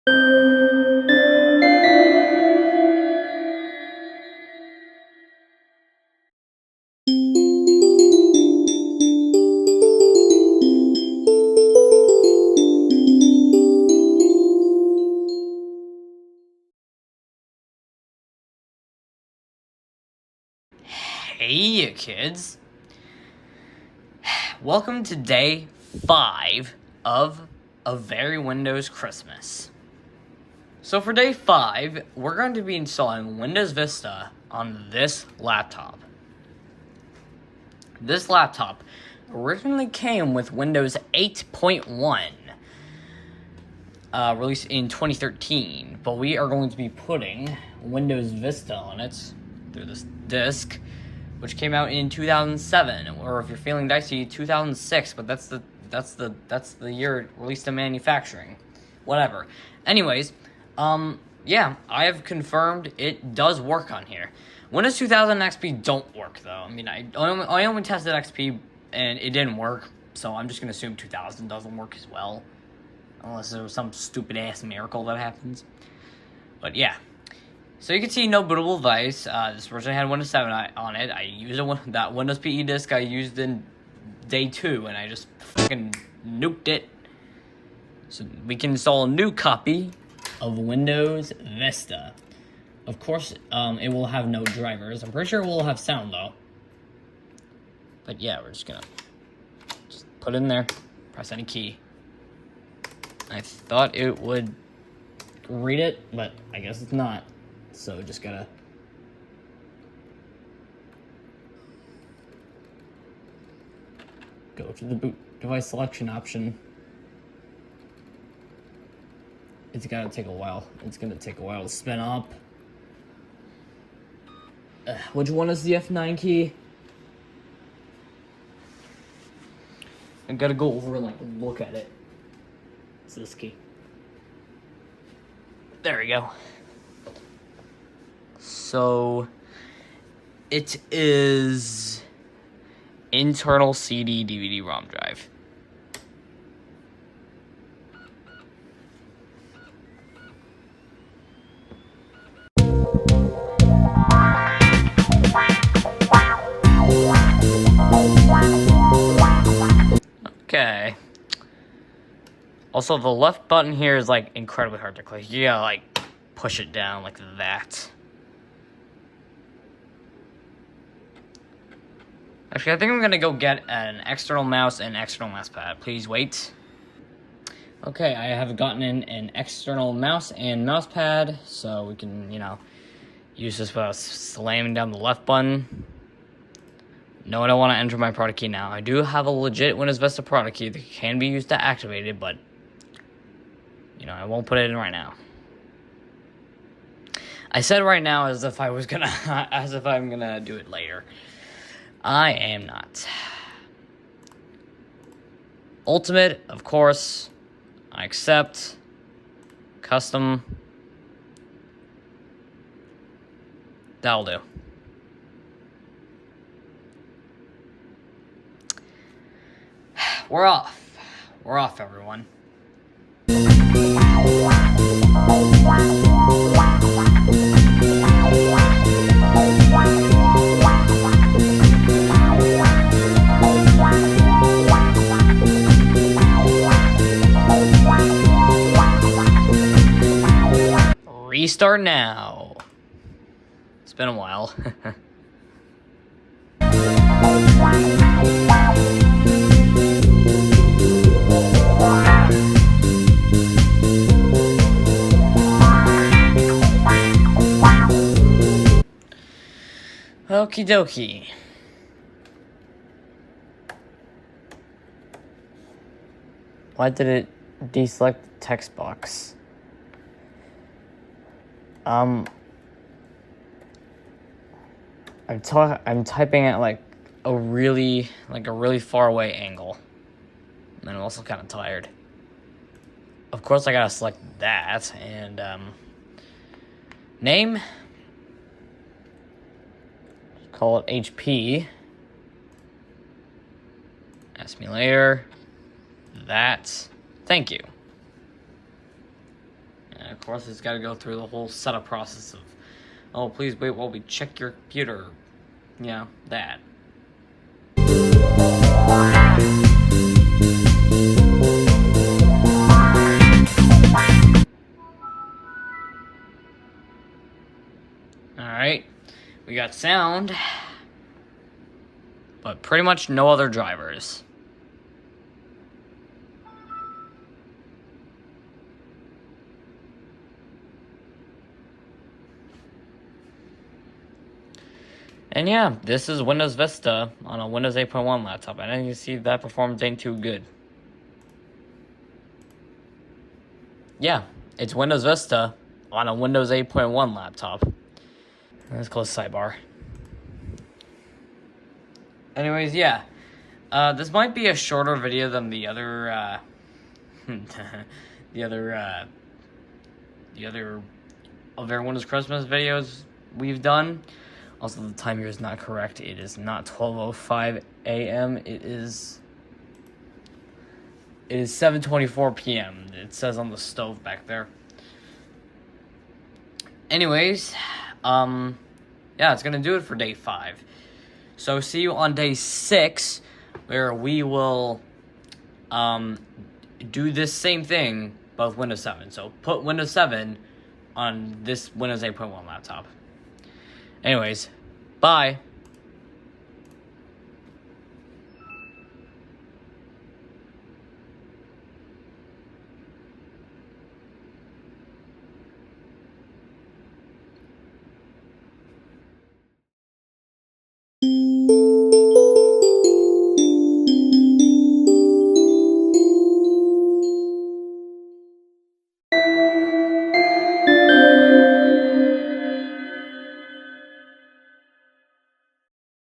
Hey kids, welcome to day 5 of A Very Windows Christmas. So for day 5, we're going to be installing Windows Vista on this laptop. This laptop originally came with Windows 8.1, released in 2013, but we are going to be putting Windows Vista on it through this disk, which came out in 2007, or if you're feeling dicey, 2006. But that's the year it released in manufacturing. Whatever. Anyways, yeah, I have confirmed it does work on here. Windows 2000 XP don't work though. I mean, I only tested XP and it didn't work, so I'm just gonna assume 2000 doesn't work as well, unless there was some stupid ass miracle that happens. But yeah. So you can see no bootable device. This version had Windows 7 on it. I used that Windows PE disk I used in day 2, and I just fucking nuked it. So we can install a new copy of Windows Vista. Of course, it will have no drivers. I'm pretty sure it will have sound though. But yeah, we're just gonna put it in there, press any key. I thought it would read it, but I guess it's not. So just gotta go to the boot device selection option. It's gotta take a while. It's gonna take a while to spin up. Which one is the F9 key? I gotta go over and look at it. It's this key. There we go. So, it is internal CD DVD ROM drive. Okay. Also, the left button here is incredibly hard to click. You gotta push it down like that. Actually, I think I'm gonna go get an external mouse and external mouse pad. Please wait. Okay, I have gotten in an external mouse and mouse pad, so we can, use this without slamming down the left button. No, I don't want to enter my product key now. I do have a legit Windows Vista product key that can be used to activate it, but, I won't put it in right now. I said right now as if I'm gonna do it later. I am not. Ultimate, of course. I accept. Custom. That'll do. We're off. We're off, everyone. Restart now. It's been a while. Okie dokie. Why did it deselect the text box? I'm typing at a really far away angle. And I'm also kind of tired. Of course I gotta select that and name. Call it HP. Ask me later. That. Thank you. of course, it's got to go through the whole setup process of, oh, please wait while we check your computer. Yeah, that. Alright, we got sound, but pretty much no other drivers. And yeah, this is Windows Vista on a Windows 8.1 laptop, and as you can see, that performance ain't too good. Yeah, it's Windows Vista on a Windows 8.1 laptop. Let's close sidebar. Anyways, yeah. This might be a shorter video than the other, the other of everyone's Christmas videos we've done. Also, the time here is not correct. It is not 12:05 a.m. It is 7:24 p.m. It says on the stove back there. Anyways, yeah, it's gonna do it for day 5. So see you on day 6, where we will do this same thing, but with Windows 7. So put Windows 7 on this Windows 8.1 laptop. Anyways, bye.